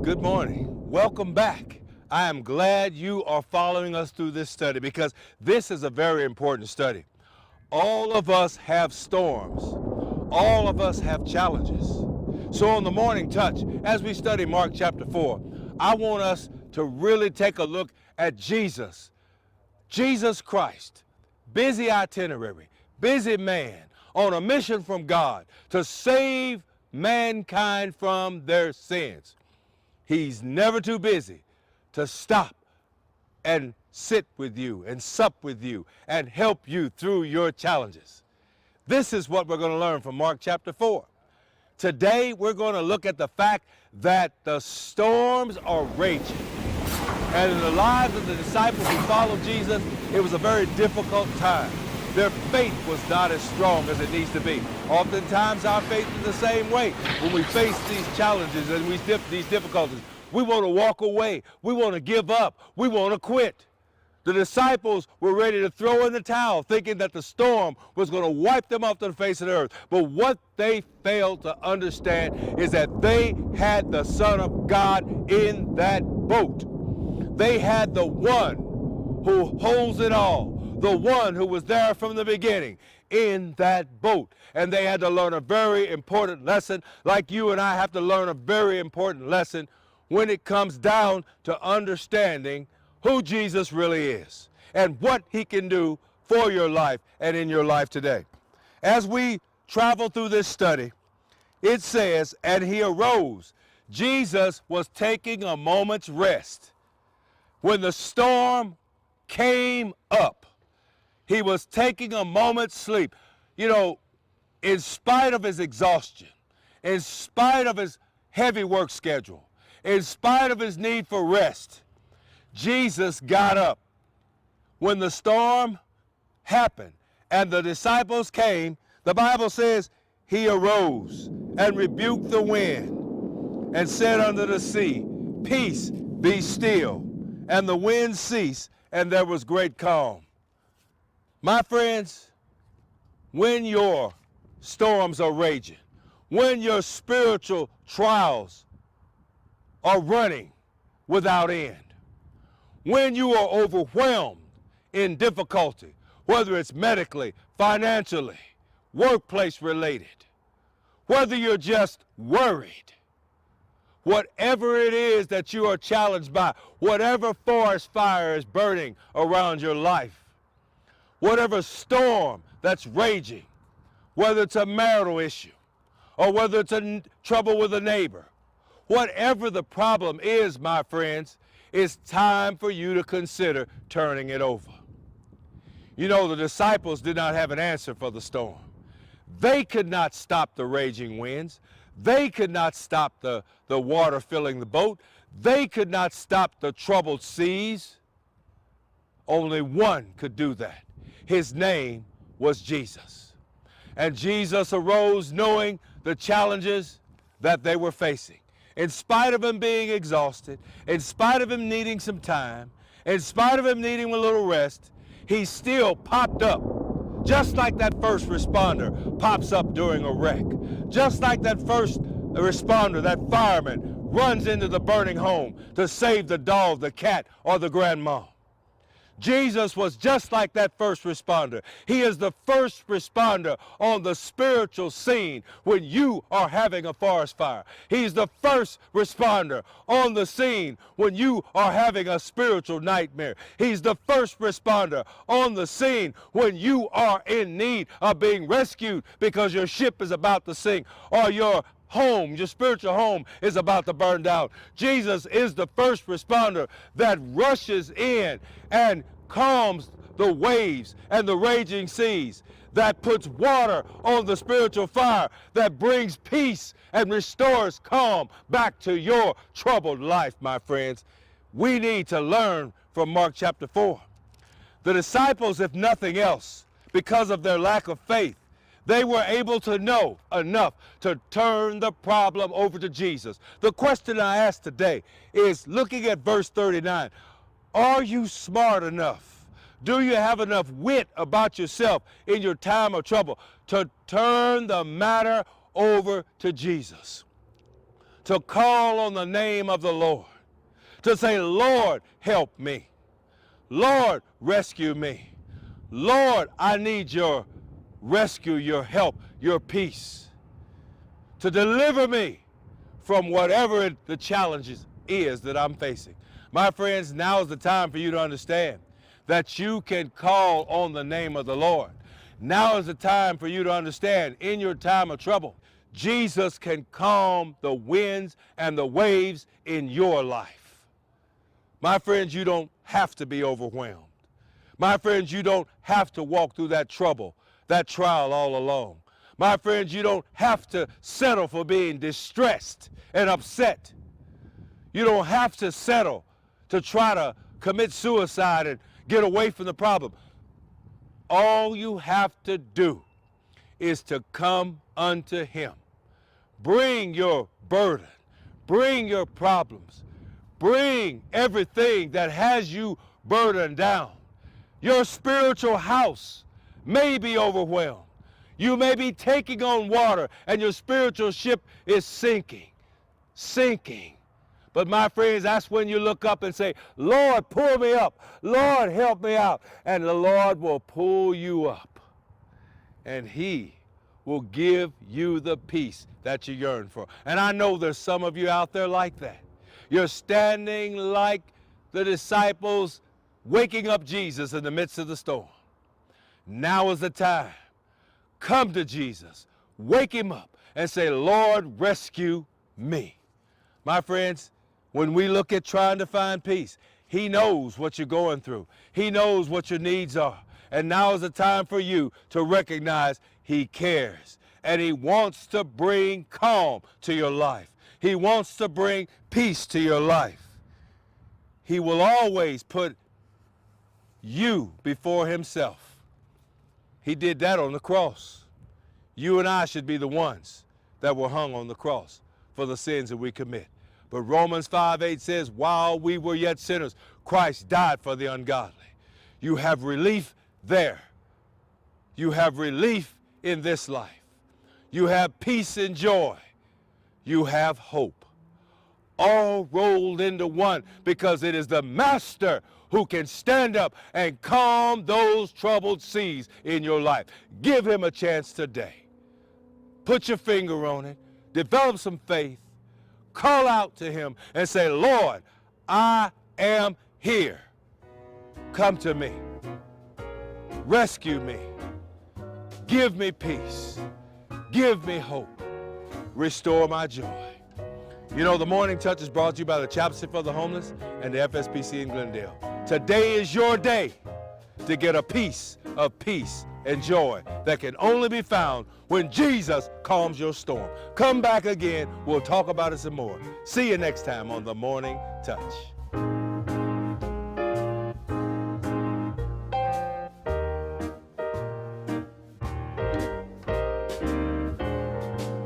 Good morning. Welcome back. I am glad you are following us through this study because this is a very important study. All of us have storms. All of us have challenges. So on the Morning Touch, as we study Mark chapter 4, I want us to really take a look at Jesus. Jesus Christ, busy itinerary, busy man, on a mission from God to save mankind from their sins. He's never too busy to stop and sit with you and sup with you and help you through your challenges. This is what we're going to learn from Mark chapter 4. Today we're going to look at the fact that the storms are raging. And in the lives of the disciples who followed Jesus, it was a very difficult time. Their faith was not as strong as it needs to be. Oftentimes our faith is the same way. When we face these challenges and these difficulties, we want to walk away. We want to give up. We want to quit. The disciples were ready to throw in the towel, thinking that the storm was going to wipe them off the face of the earth. But what they failed to understand is that they had the Son of God in that boat. They had the one who holds it all, the one who was there from the beginning in that boat. And they had to learn a very important lesson, like you and I have to learn a very important lesson when it comes down to understanding who Jesus really is and what he can do for your life and in your life today. As we travel through this study, it says, and he arose. Jesus was taking a moment's rest. When the storm came up, he was taking a moment's sleep. You know, in spite of his exhaustion, in spite of his heavy work schedule, in spite of his need for rest, Jesus got up. When the storm happened and the disciples came, the Bible says he arose and rebuked the wind and said unto the sea, "Peace, be still." And the wind ceased, and there was great calm. My friends, when your storms are raging, when your spiritual trials are running without end, when you are overwhelmed in difficulty, whether it's medically, financially, workplace related, whether you're just worried, whatever it is that you are challenged by, whatever forest fire is burning around your life, whatever storm that's raging, whether it's a marital issue or whether it's trouble with a neighbor, whatever the problem is, my friends, it's time for you to consider turning it over. You know, the disciples did not have an answer for the storm. They could not stop the raging winds. They could not stop the water filling the boat. They could not stop the troubled seas. Only one could do that. His name was Jesus. And Jesus arose knowing the challenges that they were facing. In spite of him being exhausted, in spite of him needing some time, in spite of him needing a little rest, he still popped up. Just like that first responder pops up during a wreck. Just like that first responder, that fireman, runs into the burning home to save the dog, the cat, or the grandma. Jesus was just like that first responder. He is the first responder on the spiritual scene when you are having a forest fire. He's the first responder on the scene when you are having a spiritual nightmare. He's the first responder on the scene when you are in need of being rescued because your ship is about to sink or your home, your spiritual home is about to burn down. Jesus is the first responder that rushes in and calms the waves and the raging seas, that puts water on the spiritual fire, that brings peace and restores calm back to your troubled life, my friends. We need to learn from Mark chapter 4. The disciples, if nothing else, because of their lack of faith, they were able to know enough to turn the problem over to Jesus. The question I ask today is, looking at verse 39, are you smart enough? Do you have enough wit about yourself in your time of trouble to turn the matter over to Jesus? to call on the name of the Lord, to say, Lord, help me. Lord, rescue me. Lord, I need your rescue, your help, your peace to deliver me from whatever the challenges is that I'm facing. My friends, now is the time for you to understand that you can call on the name of the Lord. Now is the time for you to understand in your time of trouble, Jesus can calm the winds and the waves in your life. My friends, you don't have to be overwhelmed. My friends, you don't have to walk through that trouble, that trial all alone. My friends, you don't have to settle for being distressed and upset. You don't have to settle to try to commit suicide and get away from the problem. All you have to do is to come unto him. Bring your burden. Bring your problems. Bring everything that has you burdened down. Your spiritual house may be overwhelmed. You may be taking on water and your spiritual ship is sinking. But my friends, that's when you look up and say, Lord, pull me up. Lord, help me out. And the Lord will pull you up. And he will give you the peace that you yearn for. And I know there's some of you out there like that. You're standing like the disciples waking up Jesus in the midst of the storm. Now is the time. Come to Jesus, wake him up, and say, Lord, rescue me. My friends, when we look at trying to find peace, he knows what you're going through. He knows what your needs are. And now is the time for you to recognize he cares. And he wants to bring calm to your life. He wants to bring peace to your life. He will always put you before himself. He did that on the cross. You and I should be the ones that were hung on the cross for the sins that we commit. But Romans 5:8 says, while we were yet sinners, Christ died for the ungodly. You have relief there. You have relief in this life. You have peace and joy. You have hope. All rolled into one, because it is the Master who can stand up and calm those troubled seas in your life. Give him a chance today. Put your finger on it. Develop some faith. Call out to him and say, Lord, I am here. Come to me. Rescue me. Give me peace. Give me hope. Restore my joy. You know, the Morning Touch is brought to you by the Chaplaincy for the Homeless and the FSPC in Glendale. Today is your day to get a piece of peace and joy that can only be found when Jesus calms your storm. Come back again. We'll talk about it some more. See you next time on The Morning Touch.